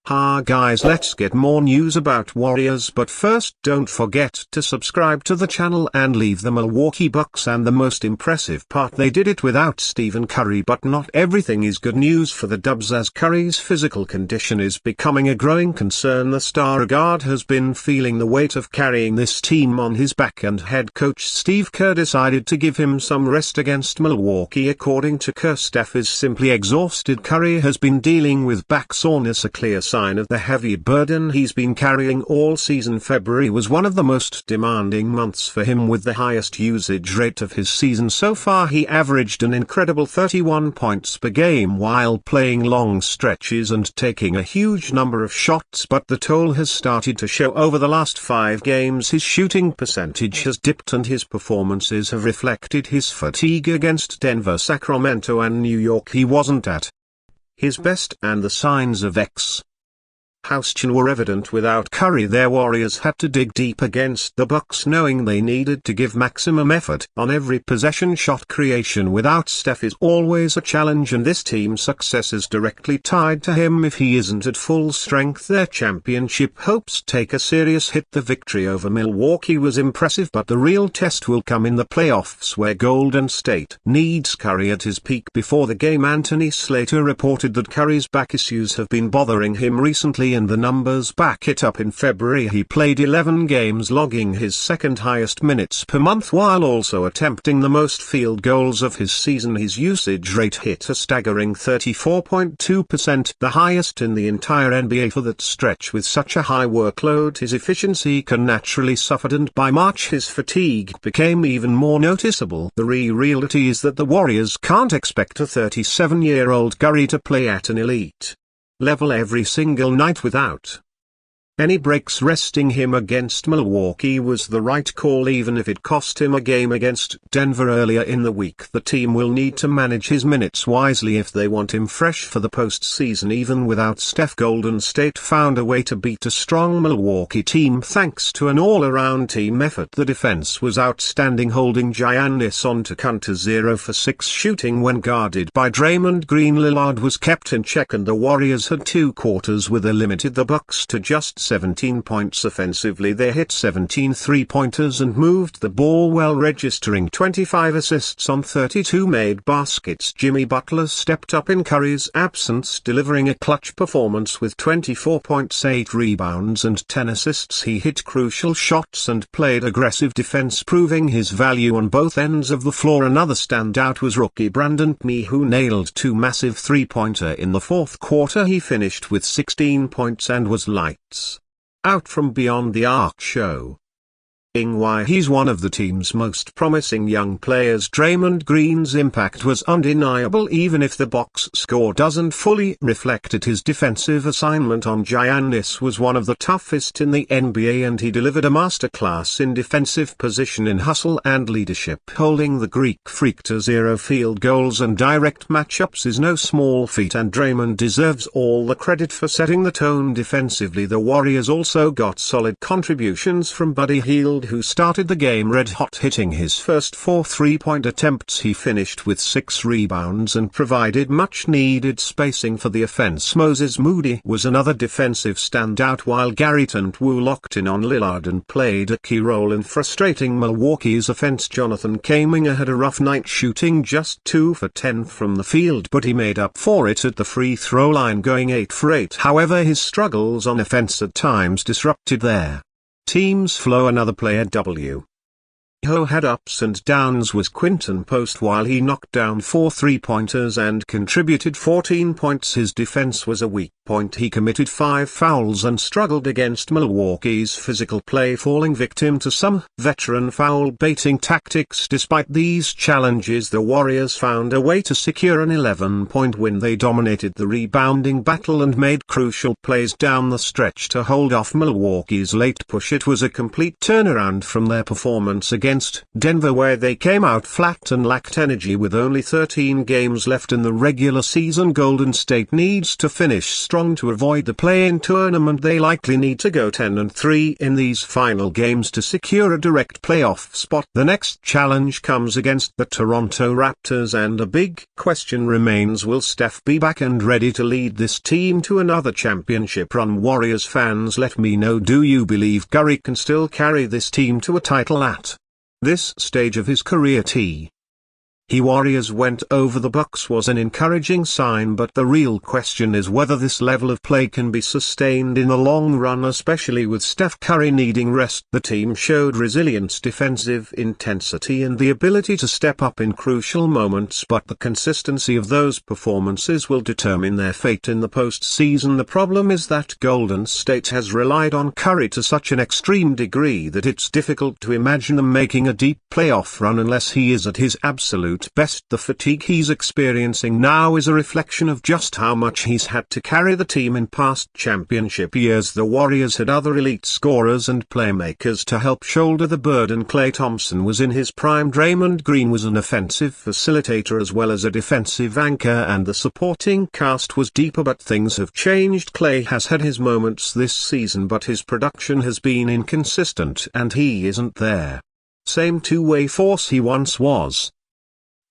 Ha guys, let's get more news about Warriors, but first don't forget to subscribe to the channel and leave the Milwaukee Bucks, and the most impressive part, they did it without Stephen Curry. But not everything is good news for the Dubs, as Curry's physical condition is becoming a growing concern. The star guard has been feeling the weight of carrying this team on his back, and head coach Steve Kerr decided to give him some rest against Milwaukee. According to Kerr, staff is simply exhausted. Curry has been dealing with back soreness, a clear sign of the heavy burden he's been carrying all season. February was one of the most demanding months for him, with the highest usage rate of his season so far. He averaged an incredible 31 points per game while playing long stretches and taking a huge number of shots, but the toll has started to show. Over the last 5 games his shooting percentage has dipped, and his performances have reflected his fatigue. Against Denver, Sacramento and New York he wasn't at his best, and the signs of exhaustion were evident. Without Curry, their Warriors had to dig deep against the Bucks, knowing they needed to give maximum effort on every possession. Shot creation without Steph is always a challenge, and this team's success is directly tied to him. If he isn't at full strength, their championship hopes take a serious hit. The victory over Milwaukee was impressive, but the real test will come in the playoffs, where Golden State needs Curry at his peak. Before the game, Anthony Slater reported that Curry's back issues have been bothering him recently, and the numbers back it up. In February he played 11 games, logging his second highest minutes per month while also attempting the most field goals of his season. His usage rate hit a staggering 34.2%, the highest in the entire NBA for that stretch. With such a high workload, his efficiency can naturally suffer, and by March his fatigue became even more noticeable. The reality is that the Warriors can't expect a 37-year-old Curry to play at an elite level every single night without any breaks. Resting him against Milwaukee was the right call, even if it cost him a game against Denver earlier in the week. The team will need to manage his minutes wisely if they want him fresh for the postseason. Even without Steph, Golden State found a way to beat a strong Milwaukee team thanks to an all-around team effort. The defense was outstanding, holding Giannis on to counter 0 for 6 shooting when guarded by Draymond Green. Lillard was kept in check, and the Warriors had 2 quarters where they limited the Bucks to just 17 points. Offensively, they hit 17 three-pointers and moved the ball well, registering 25 assists on 32 made baskets. Jimmy Butler stepped up in Curry's absence, delivering a clutch performance with 24 points, 8 rebounds and 10 assists. He hit crucial shots and played aggressive defense, proving his value on both ends of the floor. Another standout was rookie Brandon Mee, who nailed 2 massive three-pointer in the fourth quarter. He finished with 16 points and was lights out from beyond the arc, showing why he's one of the team's most promising young players. Draymond Green's impact was undeniable, even if the box score doesn't fully reflect it. His defensive assignment on Giannis was one of the toughest in the NBA, and he delivered a masterclass in defensive position, in hustle and leadership. Holding the Greek Freak to 0 field goals and direct matchups is no small feat, and Draymond deserves all the credit for setting the tone defensively. The Warriors also got solid contributions from Buddy Hield, who started the game red hot, hitting his first 4 three-point attempts. He finished with 6 rebounds and provided much-needed spacing for the offense. Moses Moody was another defensive standout, while Gary Trent Wu locked in on Lillard and played a key role in frustrating Milwaukee's offense. Jonathan Kuminga had a rough night, shooting just 2 for 10 from the field, but he made up for it at the free throw line, going 8 for 8. However, his struggles on offense at times disrupted their team's flow. Another player who had ups and downs was Quinten Post. While he knocked down 4 three-pointers and contributed 14 points, his defense was a weak point. He committed 5 fouls and struggled against Milwaukee's physical play, falling victim to some veteran foul-baiting tactics. Despite these challenges, the Warriors found a way to secure an 11-point win. They dominated the rebounding battle and made crucial plays down the stretch to hold off Milwaukee's late push. It was a complete turnaround from their performance against against Denver, where they came out flat and lacked energy. With only 13 games left in the regular season, Golden State needs to finish strong to avoid the play-in tournament. They likely need to go 10-3 in these final games to secure a direct playoff spot. The next challenge comes against the Toronto Raptors, and a big question remains: will Steph be back and ready to lead this team to another championship run? Warriors fans, let me know, do you believe Curry can still carry this team to a title at this stage of his career? Warriors went over the Bucks was an encouraging sign, but the real question is whether this level of play can be sustained in the long run, especially with Steph Curry needing rest. The team showed resilience, defensive intensity and the ability to step up in crucial moments, but the consistency of those performances will determine their fate in the postseason. The problem is that Golden State has relied on Curry to such an extreme degree that it's difficult to imagine them making a deep playoff run unless he is at his absolute best. The fatigue he's experiencing now is a reflection of just how much he's had to carry the team in past championship years. The Warriors had other elite scorers and playmakers to help shoulder the burden. Klay Thompson was in his prime, Draymond Green was an offensive facilitator as well as a defensive anchor, and the supporting cast was deeper, but things have changed. Klay has had his moments this season, but his production has been inconsistent and he isn't there same two-way force he once was.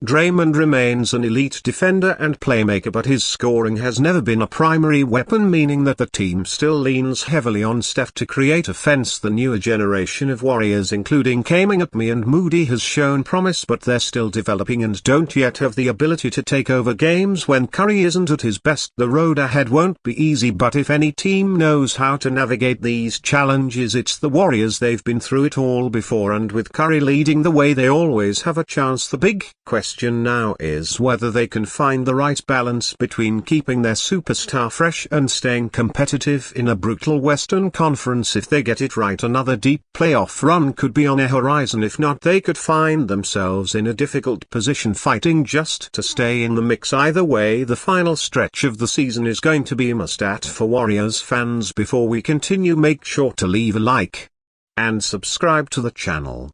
Draymond remains an elite defender and playmaker, but his scoring has never been a primary weapon, meaning that the team still leans heavily on Steph to create offense. The newer generation of Warriors, including Kame and Moody, has shown promise, but they're still developing and don't yet have the ability to take over games when Curry isn't at his best. The road ahead won't be easy, but if any team knows how to navigate these challenges, it's the Warriors. They've been through it all before, and with Curry leading the way, they always have a chance. The big question now is whether they can find the right balance between keeping their superstar fresh and staying competitive in a brutal Western Conference. If they get it right, another deep playoff run could be on the horizon. If not, they could find themselves in a difficult position, fighting just to stay in the mix. Either way, the final stretch of the season is going to be a must-at for Warriors fans. Before we continue, make sure to leave a like and subscribe to the channel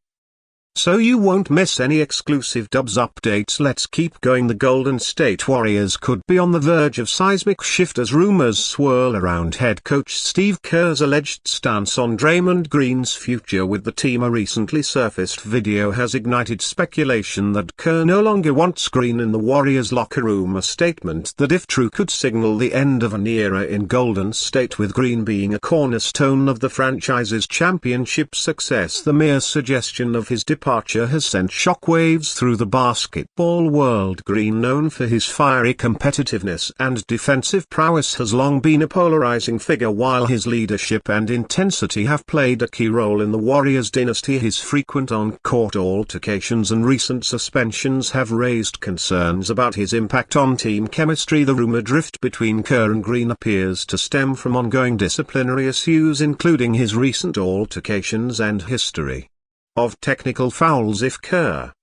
so you won't miss any exclusive Dubs updates. Let's keep going. The Golden State Warriors could be on the verge of seismic shift as rumors swirl around head coach Steve Kerr's alleged stance on Draymond Green's future with the team. A recently surfaced video has ignited speculation that Kerr no longer wants Green in the Warriors locker room, a statement that, if true, could signal the end of an era in Golden State, with Green being a cornerstone of the franchise's championship success. The mere suggestion of his departure has sent shockwaves through the basketball world. Green, known for his fiery competitiveness and defensive prowess, has long been a polarizing figure, while his leadership and intensity have played a key role in the Warriors dynasty. His frequent on-court altercations and recent suspensions have raised concerns about his impact on team chemistry. The rumored rift between Kerr and Green appears to stem from ongoing disciplinary issues, including his recent altercations and history of technical fouls. If Kerr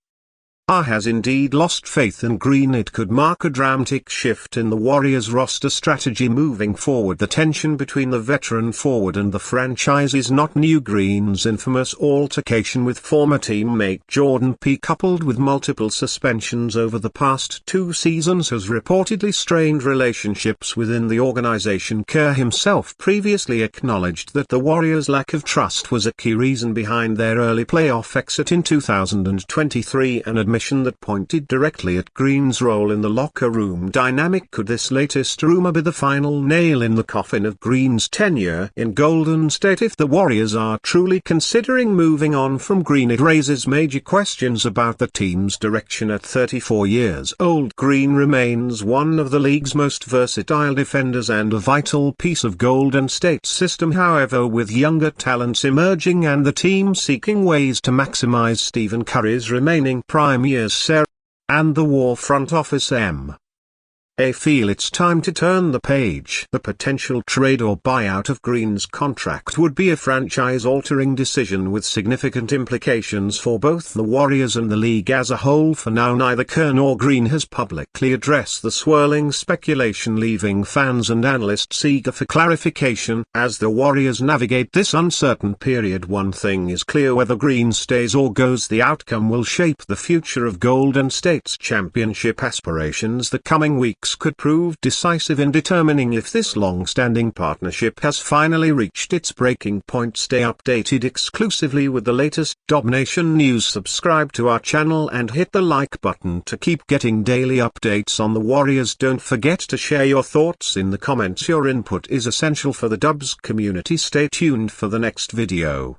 has indeed lost faith in Green, it could mark a dramatic shift in the Warriors roster strategy moving forward. The tension between the veteran forward and the franchise is not new. Green's infamous altercation with former teammate Jordan P., coupled with multiple suspensions over the past 2 seasons, has reportedly strained relationships within the organization. Kerr himself previously acknowledged that the Warriors' lack of trust was a key reason behind their early playoff exit in 2023, an admission that pointed directly at Green's role in the locker room dynamic. Could this latest rumor be the final nail in the coffin of Green's tenure in Golden State? If the Warriors are truly considering moving on from Green, it raises major questions about the team's direction. At 34 years old, Green remains one of the league's most versatile defenders and a vital piece of Golden State's system. However, with younger talents emerging and the team seeking ways to maximize Stephen Curry's remaining prime years, and the War front office I feel it's time to turn the page. The potential trade or buyout of Green's contract would be a franchise-altering decision with significant implications for both the Warriors and the league as a whole. For now, neither Kerr nor Green has publicly addressed the swirling speculation, leaving fans and analysts eager for clarification. As the Warriors navigate this uncertain period, one thing is clear: whether Green stays or goes, the outcome will shape the future of Golden State's championship aspirations. The coming weeks could prove decisive in determining if this long-standing partnership has finally reached its breaking point. Stay updated exclusively with the latest Nation news. Subscribe to our channel and hit the like button to keep getting daily updates on the Warriors. Don't forget to share your thoughts in the comments. Your input is essential for the Dubs community. Stay tuned for the next video.